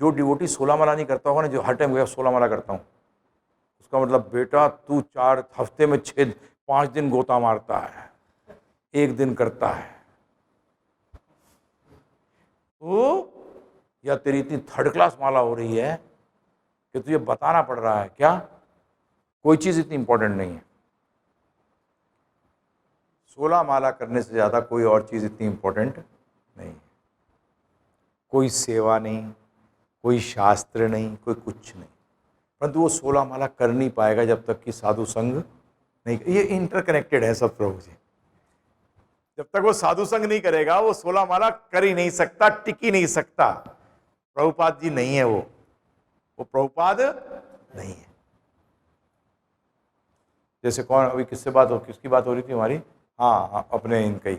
जो डिवोटी 16 माला नहीं करता होगा ना, जो हर टाइम 16 माला करता हूँ, उसका मतलब बेटा तू 4 हफ्ते में 5 दिन गोता मारता है, 1 दिन करता है, तो या तेरी इतनी थर्ड क्लास माला हो रही है कि तुझे बताना पड़ रहा है क्या, कोई चीज इतनी इंपॉर्टेंट नहीं है। 16 माला करने से ज्यादा कोई और चीज इतनी इंपॉर्टेंट नहीं है। कोई सेवा नहीं, कोई शास्त्र नहीं, कोई कुछ नहीं, परंतु वो 16 माला कर नहीं पाएगा जब तक कि साधु संग नहीं। ये इंटरकनेक्टेड है सब प्रभु जी। जब तक वो साधु संग नहीं करेगा वो 16 माला कर ही नहीं सकता, टिक ही नहीं सकता। प्रभुपाद जी नहीं है वो प्रभुपाद नहीं है। जैसे कौन, अभी किसकी बात हो रही थी हमारी, हाँ अपने इनके ही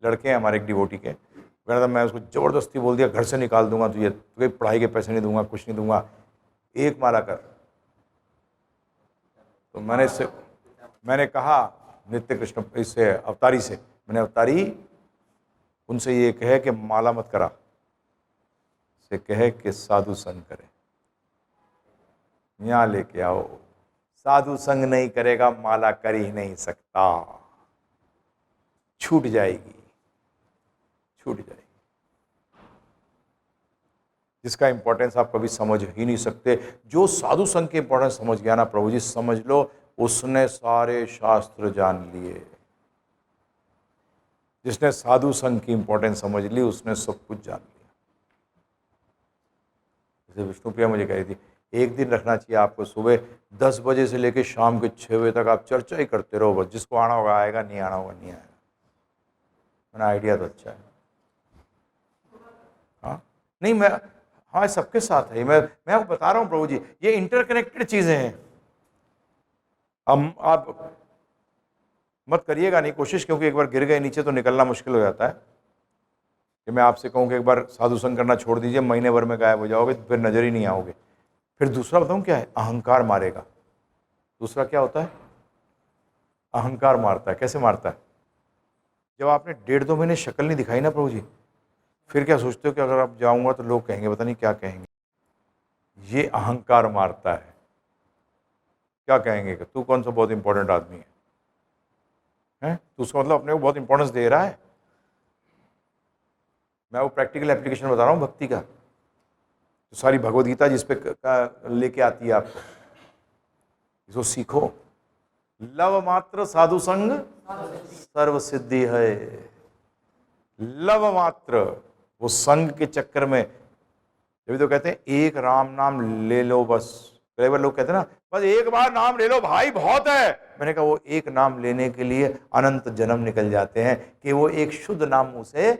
लड़के हैं हमारे एक डिवोटी के, कहना था मैं उसको ज़बरदस्ती बोल दिया घर से निकाल दूंगा तुझे, तुझे पढ़ाई के पैसे नहीं दूंगा, कुछ नहीं दूंगा, 1 माला कर। तो मैंने कहा नित्य कृष्ण इससे अवतारी से, मैंने अवतारी उनसे ये कहे कि माला मत करा, से कहे कि साधु संग करे, यहाँ लेके आओ। साधु संग नहीं करेगा माला कर ही नहीं सकता, छूट जाएगी। जिसका इंपॉर्टेंस आप कभी समझ ही नहीं सकते। जो साधु संघ के इंपॉर्टेंस समझ गया ना प्रभु जी, समझ लो उसने सारे शास्त्र जान लिए। जिसने साधु संघ की इंपॉर्टेंस समझ ली उसने सब कुछ जान लिया। जैसे विष्णुप्रिया मुझे कह रही थी, एक दिन रखना चाहिए आपको, सुबह 10 बजे से लेकर शाम के 6 बजे तक आप चर्चा ही करते रहो, बस जिसको आना होगा आएगा, नहीं आना होगा नहीं आएगा। मैंने आइडिया तो अच्छा है। हाँ नहीं मैं, हाँ सबके साथ है, मैं आपको बता रहा हूँ प्रभु जी, ये इंटरकनेक्टेड चीजें हैं। आप मत करिएगा नहीं कोशिश, क्योंकि एक बार गिर गए नीचे तो निकलना मुश्किल हो जाता है। कि मैं आपसे कहूँ कि एक बार साधु संग करना छोड़ दीजिए, महीने भर में गायब हो जाओगे, फिर नजर ही नहीं आओगे। फिर दूसरा बताऊँ क्या है, अहंकार मारेगा। दूसरा क्या होता है, अहंकार मारता है। कैसे मारता है, जब आपने 1.5-2 महीने शक्ल नहीं दिखाई ना प्रभु जी, फिर क्या सोचते हो कि अगर आप जाऊंगा तो लोग कहेंगे, पता नहीं क्या कहेंगे। ये अहंकार मारता है। क्या कहेंगे कि तू कौन सा बहुत इंपॉर्टेंट आदमी है, तो उसका मतलब अपने को बहुत इंपॉर्टेंस दे रहा है। मैं वो प्रैक्टिकल एप्लीकेशन बता रहा हूँ भक्ति का। तो सारी भगवद गीता जिस पे लेके आती है आपको, इसको सीखो। लव मात्र साधु संग सर्व सिद्धि है। लव मात्र, वो संग के चक्कर में, जब तो कहते हैं एक राम नाम ले लो बस। कई बार लोग कहते हैं ना, बस एक बार नाम ले लो भाई बहुत है। मैंने कहा वो एक नाम लेने के लिए अनंत जन्म निकल जाते हैं, कि वो एक शुद्ध नाम मुंह से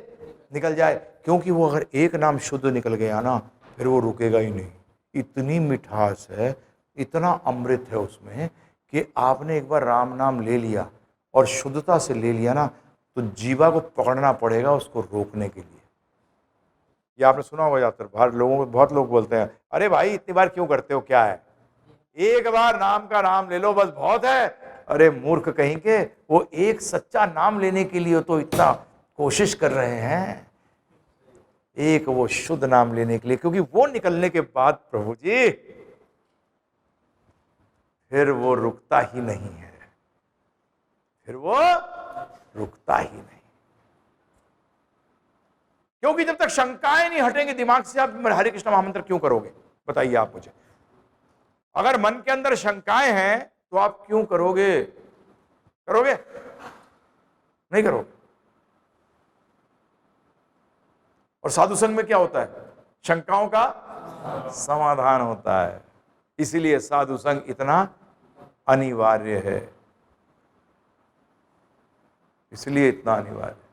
निकल जाए। क्योंकि वो अगर एक नाम शुद्ध निकल गया ना, फिर वो रुकेगा ही नहीं। इतनी मिठास है, इतना अमृत है उसमें, कि आपने एक बार राम नाम ले लिया और शुद्धता से ले लिया ना, तो जीवा को पकड़ना पड़ेगा उसको रोकने के लिए। ये आपने सुना होगा ज्यादातर बाहर लोगों को, बहुत लोग बोलते हैं, अरे भाई इतनी बार क्यों करते हो, क्या है, एक बार नाम का नाम ले लो बस बहुत है। अरे मूर्ख कहीं के, वो एक सच्चा नाम लेने के लिए तो इतना कोशिश कर रहे हैं, एक वो शुद्ध नाम लेने के लिए। क्योंकि वो निकलने के बाद प्रभु जी फिर वो रुकता ही नहीं है, फिर वो रुकता ही नहीं। क्योंकि जब तक शंकाएं नहीं हटेंगे दिमाग से, आप हरे कृष्ण महामंत्र क्यों करोगे, बताइए आप मुझे। अगर मन के अंदर शंकाएं हैं तो आप क्यों करोगे, नहीं करोगे। और साधु संग में क्या होता है, शंकाओं का समाधान होता है। इसीलिए साधु संग इतना अनिवार्य है, इसलिए इतना अनिवार्य है।